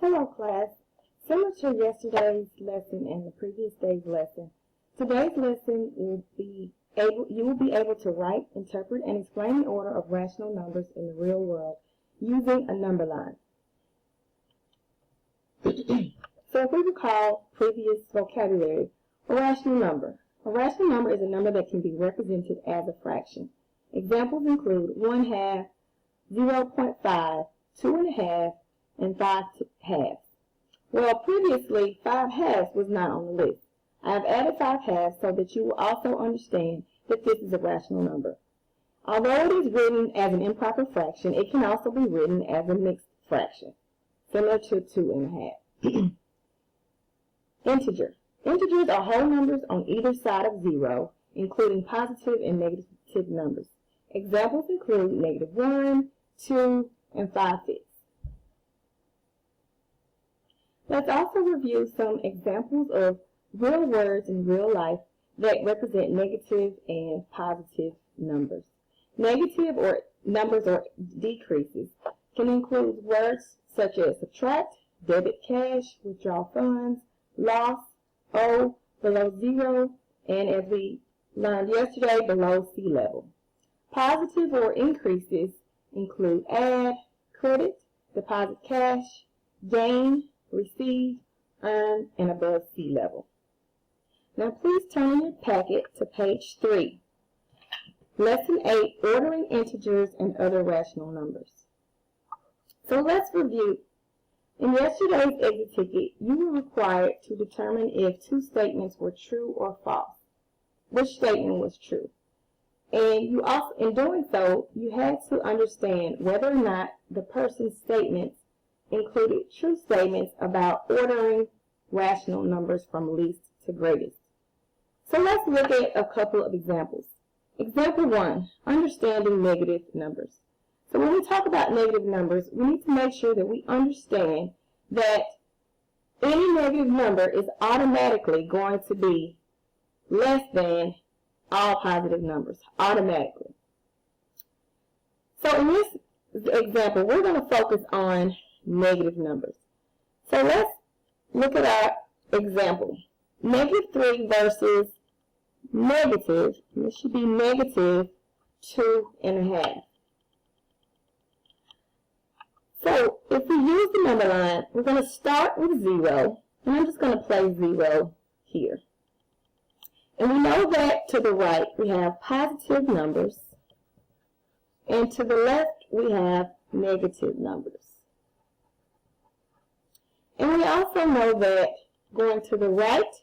Hello class. Similar to yesterday's lesson and the previous day's lesson, today's lesson you will be able to write, interpret, and explain the order of rational numbers in the real world using a number line. So if we recall previous vocabulary, a rational number. A rational number is a number that can be represented as a fraction. Examples include 1/2, 0.5, 2.5, and 5 halves. Well, previously 5 halves was not on the list. I have added 5 halves so that you will also understand that this is a rational number. Although it is written as an improper fraction, it can also be written as a mixed fraction, similar to 2.5. Integer. Integers are whole numbers on either side of 0, including positive and negative numbers. Examples include -1, 2, and 5/5. Let's also review some examples of real words in real life that represent negative and positive numbers. Negative or numbers or decreases can include words such as subtract, debit cash, withdraw funds, loss, owe, below 0, and as we learned yesterday, below sea level. Positive or increases include add, credit, deposit cash, gain, receive, earn, and above sea level. Now please turn in your packet to page 3. Lesson 8, Ordering Integers and Other Rational Numbers. So let's review. In yesterday's exit ticket, you were required to determine if two statements were true or false. Which statement was true? And you also, in doing so, you had to understand whether or not the person's statements included true statements about ordering rational numbers from least to greatest. So let's look at a couple of examples. Example 1, understanding negative numbers. So when we talk about negative numbers, we need to make sure that we understand that any negative number is automatically going to be less than all positive numbers, automatically. So in this example, we're going to focus on negative numbers. So let's look at our example. -3 versus negative, this should be -2.5. So if we use the number line, we're going to start with 0, and I'm just going to place 0 here. And we know that to the right we have positive numbers, and to the left we have negative numbers. And we also know that going to the right,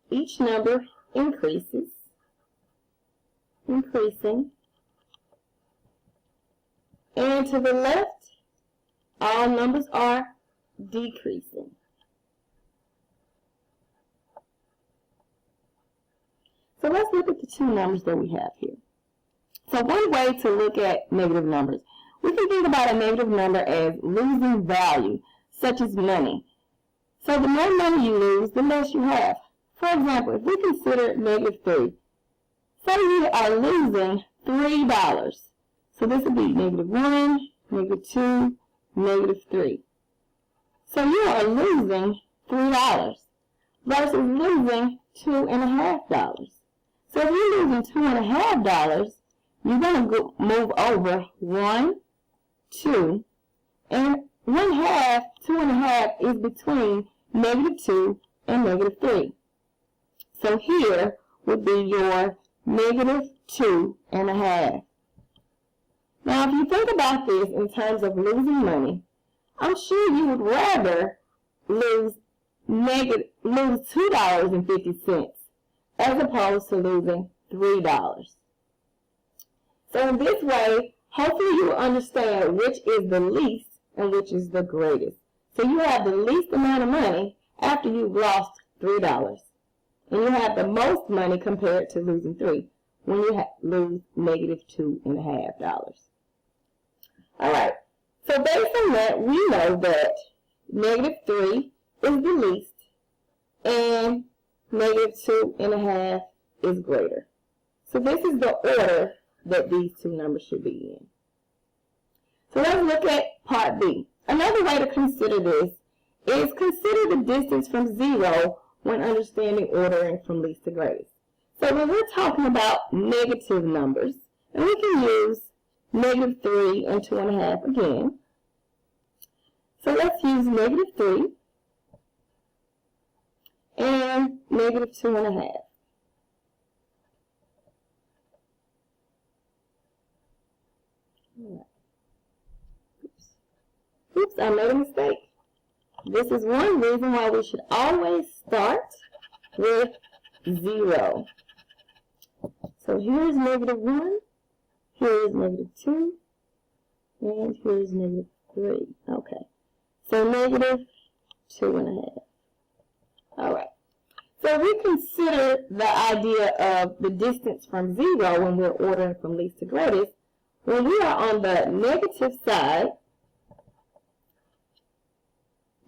each number increasing, and to the left, all numbers are decreasing. So let's look at the two numbers that we have here. So one way to look at negative numbers, we can think about a negative number as losing value, such as money. So the more money you lose, the less you have. For example, if we consider -3, say you are losing $3. So this would be -1, -2, -3. So you are losing $3 versus losing $2.50. So if you're losing $2.50, you're going to move over 1, 2, and 1/2, 2.5 is between -2 and -3. So here would be your -2.5. Now if you think about this in terms of losing money, I'm sure you would rather lose $2.50 as opposed to losing $3. So in this way, hopefully you will understand which is the least and which is the greatest. So you have the least amount of money after you've lost $3. And you have the most money compared to losing 3 when you lose -2.5. Alright, so based on that, we know that -3 is the least and -2.5 is greater. So this is the order that these two numbers should be in. So let's look at part B. Another way to consider this is consider the distance from 0 when understanding ordering from least to greatest. So when we're talking about negative numbers, and we can use -3 and 2.5 again. So let's use -3 and -2.5. Oops, I made a mistake. This is one reason why we should always start with 0. So here's -1, here's -2, and here's -3. Okay, so -2.5. All right. So we consider the idea of the distance from 0 when we're ordering from least to greatest. When we are on the negative side,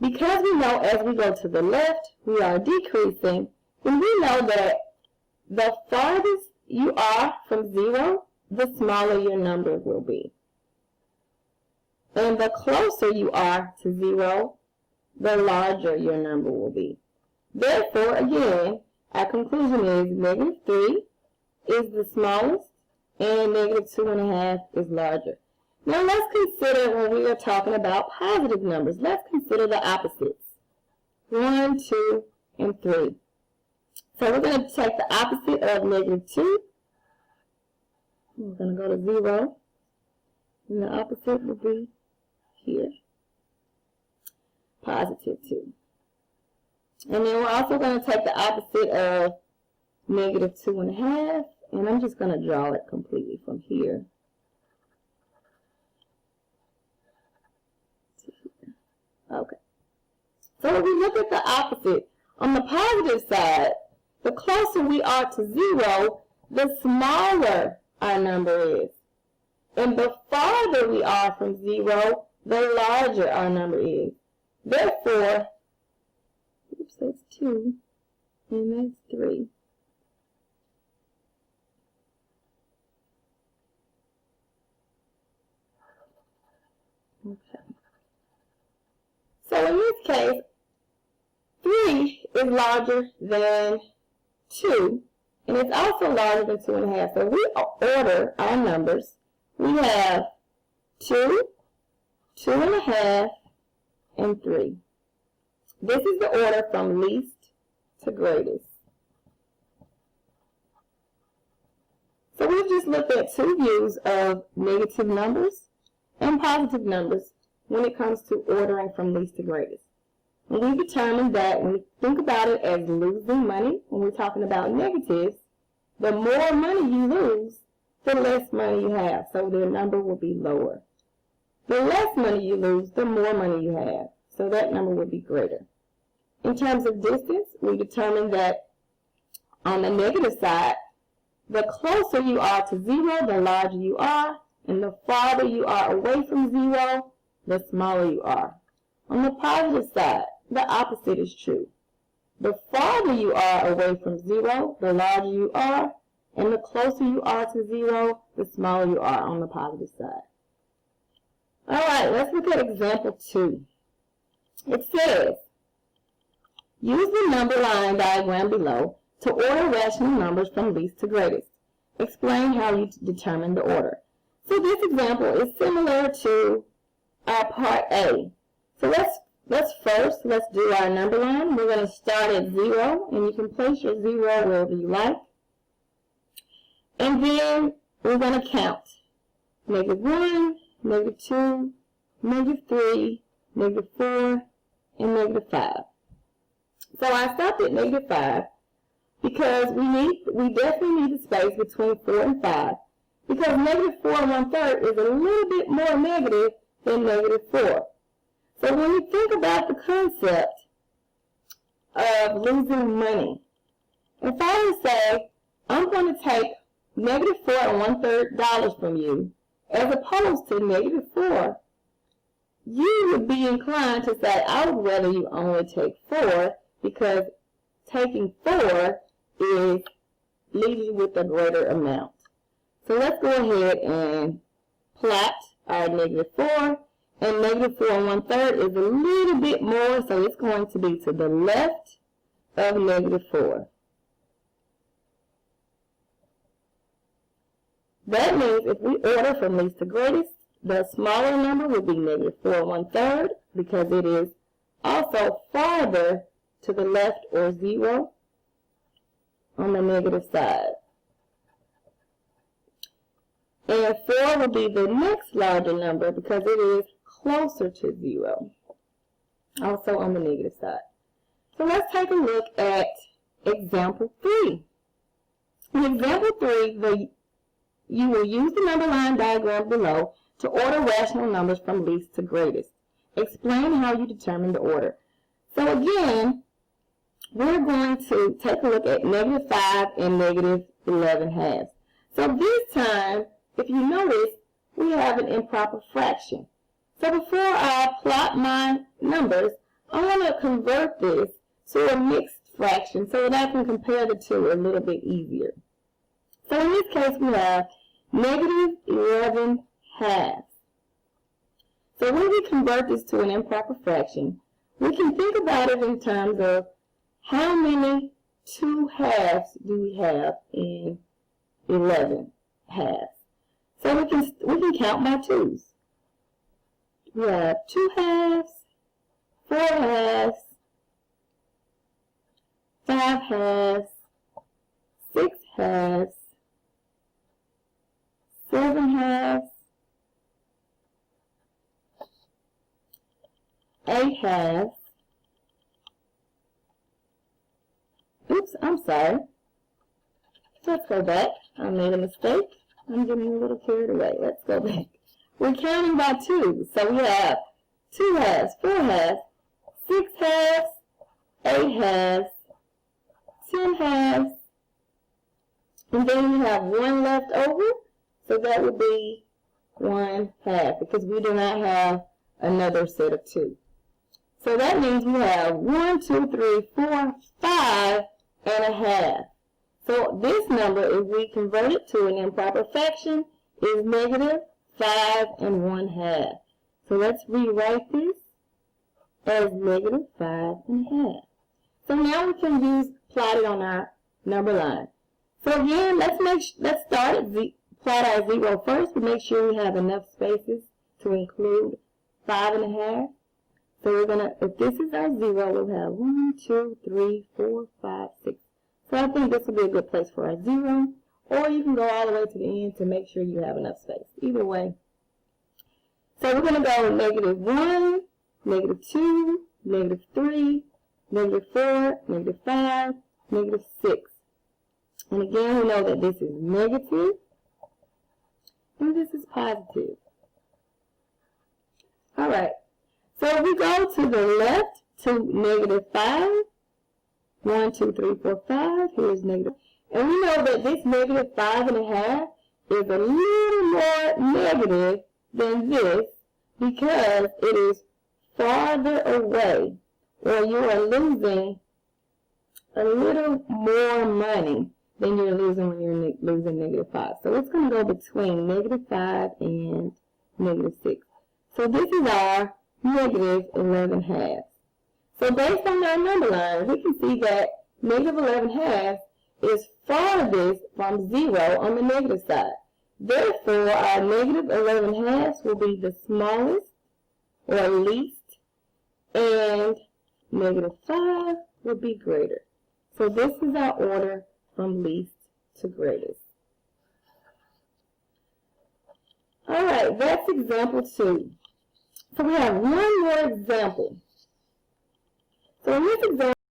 because we know as we go to the left, we are decreasing, then we know that the farthest you are from 0, the smaller your number will be. And the closer you are to 0, the larger your number will be. Therefore, again, our conclusion is -3 is the smallest and -2.5 is larger. Now let's consider when we are talking about positive numbers. Let's consider the opposites. 1, 2, and 3. So we're going to take the opposite of -2. We're going to go to 0. And the opposite will be here. +2. And then we're also going to take the opposite of -2.5. And I'm just going to draw it completely from here to here. Okay. So if we look at the opposite, on the positive side, the closer we are to 0, the smaller our number is. And the farther we are from 0, the larger our number is. Therefore, oops, that's 2, and that's 3. Okay. So in this case, 3 is larger than 2, and it's also larger than 2.5. So we order our numbers. We have 2, 2.5, and 3. This is the order from least to greatest. So we've just looked at two views of negative numbers and positive numbers when it comes to ordering from least to greatest. And we determined that when we think about it as losing money, when we're talking about negatives, the more money you lose, the less money you have, so the number will be lower. The less money you lose, the more money you have, so that number will be greater. In terms of distance, we determined that on the negative side, the closer you are to 0, the larger you are, and the farther you are away from 0, the smaller you are. On the positive side, the opposite is true. The farther you are away from 0, the larger you are, and the closer you are to 0, the smaller you are on the positive side. All right, let's look at example 2. It says, use the number line diagram below to order rational numbers from least to greatest. Explain how you determine the order. So this example is similar to our part A. So let's first do our number line. We're going to start at 0, and you can place your 0 wherever you like. And then we're going to count -1, -2, -3, -4, and -5. So I stopped at -5 because we definitely need the space between 4 and 5, because -4 1/3 is a little bit more negative than -4. So when you think about the concept of losing money, if I would say, I'm going to take -4 1/3 from you, as opposed to -4, you would be inclined to say, I would rather you only take 4, because taking 4 leaves you with a greater amount. So let's go ahead and plot our -4, and negative 4 1/3 is a little bit more, so it's going to be to the left of negative 4. That means if we order from least to greatest, the smaller number would be negative 4 1/3 because it is also farther to the left or 0 on the negative side. And 4 will be the next larger number because it is closer to 0, also on the negative side. So let's take a look at example 3. In example 3, you will use the number line diagram below to order rational numbers from least to greatest. Explain how you determine the order. So again, we're going to take a look at negative 5 and negative 11 halves. So this time, if you notice, we have an improper fraction. So before I plot my numbers, I want to convert this to a mixed fraction so that I can compare the two a little bit easier. So in this case, we have negative 11 halves. So when we convert this to an improper fraction, we can think about it in terms of how many 2 halves do we have in 11 halves. So we can count by 2s. We have 2 halves, 4 halves, 5 halves, 6 halves, 7 halves, 8 halves. Oops, I'm sorry. Let's go back. I made a mistake. I'm getting a little carried away. Let's go back. We're counting by 2. So we have 2 halves, 4 halves, 6 halves, 8 halves, 10 halves, and then we have 1 left over. So that would be 1 half because we do not have another set of 2. So that means we have 1, 2, 3, 4, 5 and a half. So this number, if we convert it to an improper fraction, is negative 5 and 1/2. So let's rewrite this as negative 5 1/2. So now we can plot it on our number line. So again, let's start at plot our 0 first to make sure we have enough spaces to include 5 1/2. So we're gonna, if this is our 0, we'll have 1, 2, 3, 4, 5, 6. So I think this will be a good place for our 0, or you can go all the way to the end to make sure you have enough space. Either way. So we're going to go negative 1, negative 2, negative 3, negative 4, negative 5, negative 6. And again, we know that this is negative, and this is positive. All right. So if we go to the left to negative 5, 1, 2, 3, 4, 5, here's negative. And we know that this negative 5 1/2 is a little more negative than this because it is farther away, or you are losing a little more money than you're losing when you're losing negative 5. So it's going to go between negative 5 and negative 6. So this is our negative 11 halves. So based on our number line, we can see that negative 11 halves is farthest from 0 on the negative side. Therefore, our negative 11 halves will be the smallest or least, and negative 5 will be greater. So this is our order from least to greatest. All right, that's example 2. So we have one more example. So in this example,